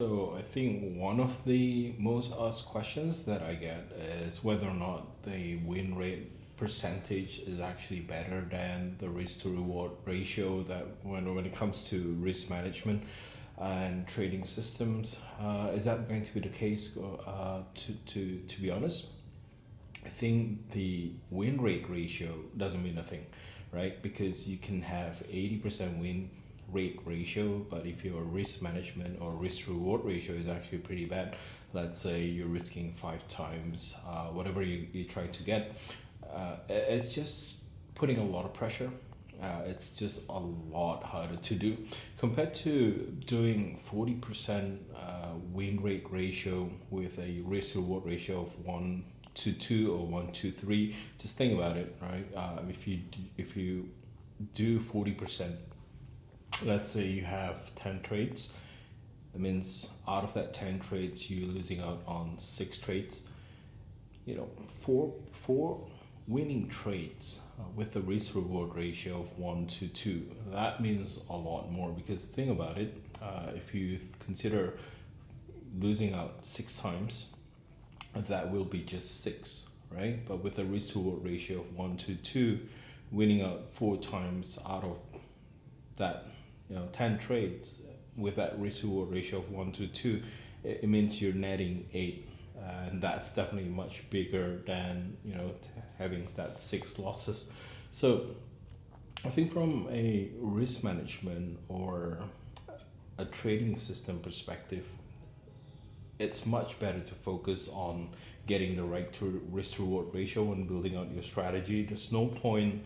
So I think one of the most asked questions that I get is whether or not the win rate percentage is actually better than the risk to reward ratio that when it comes to risk management and trading systems. Is that going to be the case? To be honest, I think the win rate ratio doesn't mean nothing, right? Because you can have 80% win rate ratio, but if your risk management or risk reward ratio is actually pretty bad, let's say you're risking five times whatever you try to get, it's just putting a lot of pressure. It's just a lot harder to do compared to doing 40% win rate ratio with a risk reward ratio of 1 to 2 or 1 to 3. Just think about it, right? If you do 40%, let's say you have 10 trades, that means out of that 10 trades you're losing out on 6 trades. Four winning trades with a risk reward ratio of 1 to 2, that means a lot more. Because think about it, if you consider losing out 6 times, that will be just six, right? But with a risk reward ratio of 1 to 2, winning out 4 times out of that 10 trades with that risk reward ratio of 1 to 2, it means you're netting 8, and that's definitely much bigger than having that 6 losses. So I think from a risk management or a trading system perspective, it's much better to focus on getting the right to risk reward ratio when building out your strategy. There's no point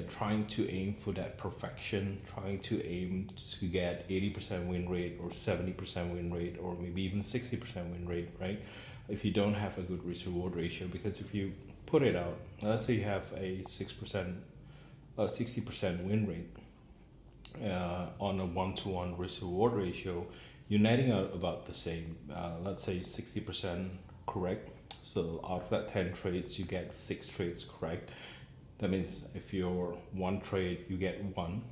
trying to aim for that perfection, trying to aim to get 80% win rate or 70% win rate or maybe even 60% win rate, right? If you don't have a good risk reward ratio, because if you put it out, let's say you have a 6%, 60% win rate on a 1 to 1 risk reward ratio, you're netting out about the same. Let's say 60% correct. So out of that 10 trades, you get 6 trades correct. That means if you're one trade, you get one,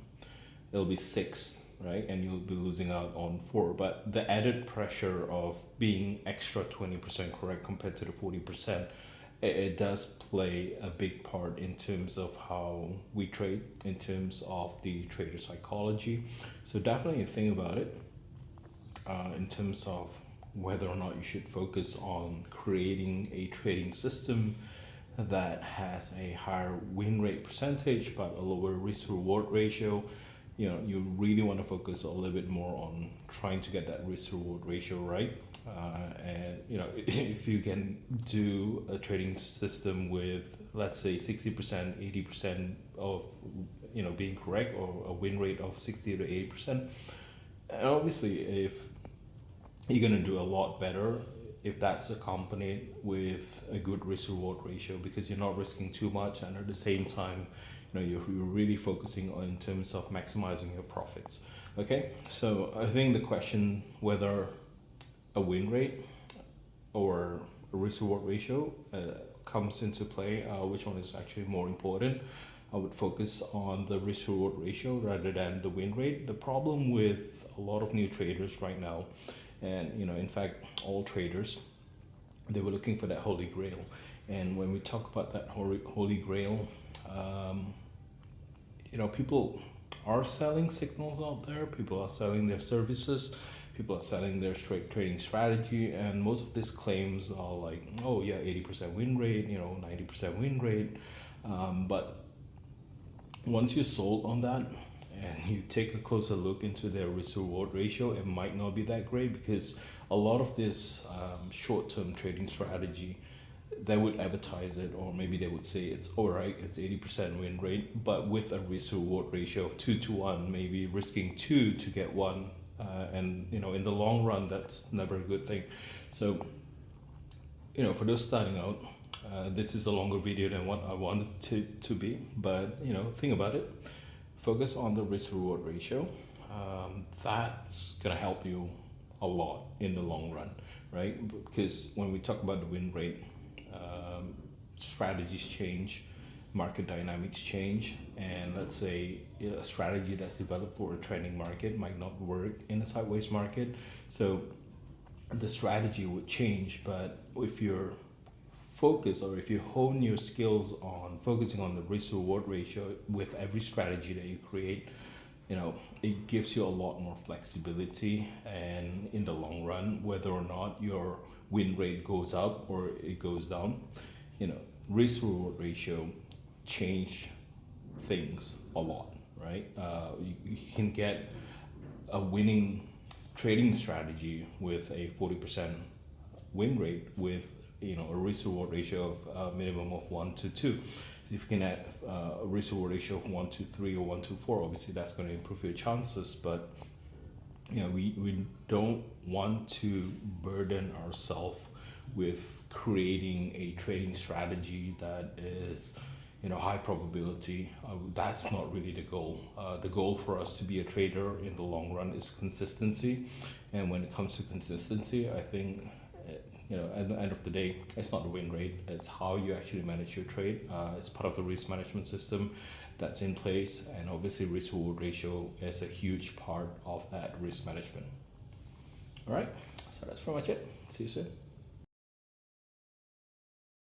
it'll be six, right? And you'll be losing out on four. But the added pressure of being extra 20% correct compared to the 40%, it does play a big part in terms of how we trade, in terms of the trader psychology. So definitely think about it in terms of whether or not you should focus on creating a trading system that has a higher win rate percentage but a lower risk reward ratio. You really want to focus a little bit more on trying to get that risk reward ratio right. And if you can do a trading system with, let's say, 60%, 80% of being correct, or a win rate of 60 to 80%, and obviously if you're going to do a lot better if that's accompanied with a good risk reward ratio, because you're not risking too much, and at the same time you're really focusing on in terms of maximizing your profits. Okay, so I think the question whether a win rate or a risk reward ratio comes into play, which one is actually more important. I would focus on the risk reward ratio rather than the win rate. The problem with a lot of new traders right now, and in fact all traders, they were looking for that holy grail. And when we talk about that holy grail, people are selling signals out there, people are selling their services, people are selling their straight trading strategy, and most of these claims are like, oh yeah, 80% win rate, 90% win rate. But once you're sold on that and you take a closer look into their risk reward ratio, it might not be that great, because a lot of this short term trading strategy, they would advertise it, or maybe they would say it's all right, it's 80% win rate, but with a risk reward ratio of 2 to 1, maybe risking two to get one. And in the long run, that's never a good thing. So for those starting out, this is a longer video than what I wanted to be, but think about it. Focus on the risk reward ratio. That's gonna help you a lot in the long run, right? Because when we talk about the win rate, strategies change, market dynamics change, and let's say a strategy that's developed for a trending market might not work in a sideways market. So the strategy would change, but if you're focused, or if you hone your skills on focusing on the risk reward ratio with every strategy that you create, it gives you a lot more flexibility. And in the long run, whether or not your win rate goes up or it goes down, you know risk reward ratio change things a lot, right? You can get a winning trading strategy with a 40% win rate with a risk reward ratio of a minimum of 1 to 2. If you can add a risk reward ratio of 1 to 3 or 1 to 4, obviously that's going to improve your chances. But we don't want to burden ourselves with creating a trading strategy that is high probability. That's not really the goal. The goal for us to be a trader in the long run is consistency. And when it comes to consistency, I think at the end of the day, it's not the win rate, it's how you actually manage your trade. It's part of the risk management system that's in place, and obviously risk reward ratio is a huge part of that risk management. All right, so that's pretty much it. See you soon.